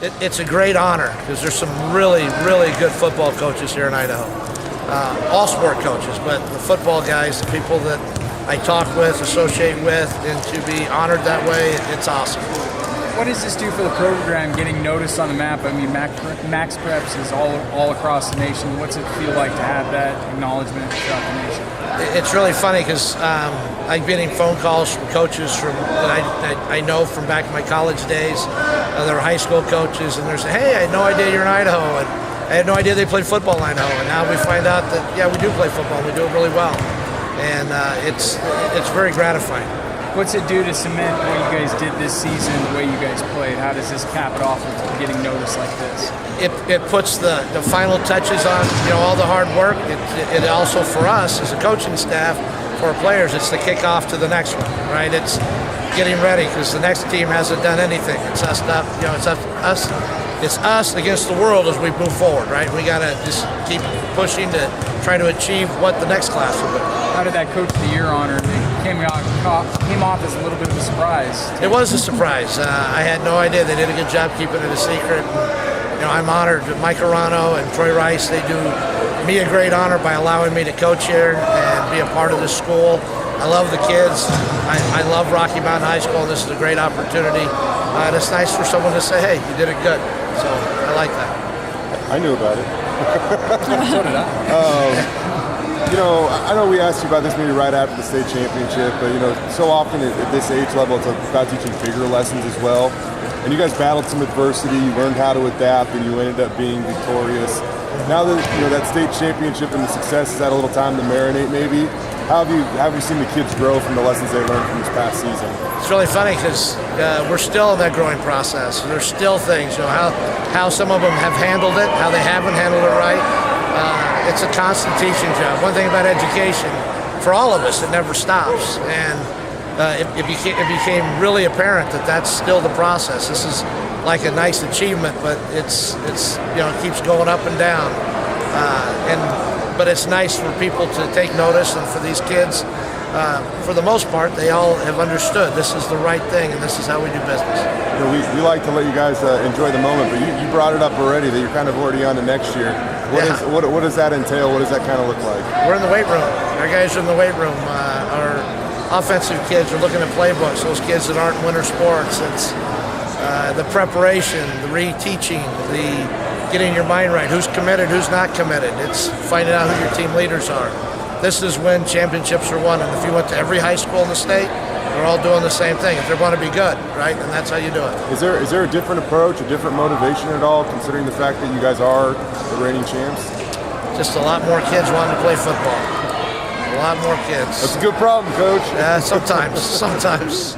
It's a great honor because there's some really, really good football coaches here in Idaho. All sport coaches, but the football guys, the people that I talk with, associate with, and to be honored that way, it's awesome. What does this do for the program, getting noticed on the map? I mean, MaxPreps is all across the nation. What's it feel like to have that acknowledgement throughout the nation? It's really funny because I'm getting phone calls from coaches that I know from back in my college days. They're high school coaches, and they're saying, "Hey, I had no idea you're in Idaho, and I had no idea they played football in Idaho." And now we find out that yeah, we do play football. We do it really well, and it's very gratifying. What's it do to cement what you guys did this season, the way you guys played? How does this cap it off with getting noticed like this? It puts the final touches on all the hard work. It also, for us as a coaching staff, for our players, it's the kickoff to the next one, right? It's getting ready because the next team hasn't done anything. It's us up, it's us against the world as we move forward, right? We got to just keep pushing to try to achieve what the next class will be. How did that Coach of the Year honor came off as a little bit of a surprise? It was a surprise. I had no idea. They did a good job keeping it a secret. I'm honored. Mike Arano and Troy Rice, they do me a great honor by allowing me to coach here and be a part of this school. I love the kids. I love Rocky Mountain High School. This is a great opportunity. And it's nice for someone to say, hey, you did it good. So I like that. I knew about it. So did I. I know we asked you about this maybe right after the state championship, but so often at this age level, it's about teaching bigger lessons as well. And you guys battled some adversity, you learned how to adapt, and you ended up being victorious. Now that that state championship and the success has had a little time to marinate, maybe. How have you seen the kids grow from the lessons they learned from this past season? It's really funny because we're still in that growing process. There's still things, how some of them have handled it, how they haven't handled it right. It's a constant teaching job. One thing about education, for all of us, it never stops. And it became really apparent that that's still the process. This is like a nice achievement, but it keeps going up and down. But it's nice for people to take notice, and for these kids, for the most part, they all have understood this is the right thing and this is how we do business. We like to let you guys enjoy the moment, but you brought it up already that you're kind of already on to next year. What does that entail? What does that kind of look like? We're in the weight room. Our guys are in the weight room. Our offensive kids are looking at playbooks. Those kids that aren't in winter sports, it's the preparation, the reteaching, the getting your mind right. Who's committed, who's not committed. It's finding out who your team leaders are. This is when championships are won. And if you went to every high school in the state, they're all doing the same thing. If they want to be good, right? And that's how you do it. Is there a different approach, a different motivation at all, considering the fact that you guys are the reigning champs? Just a lot more kids wanting to play football. A lot more kids. That's a good problem, Coach. Sometimes.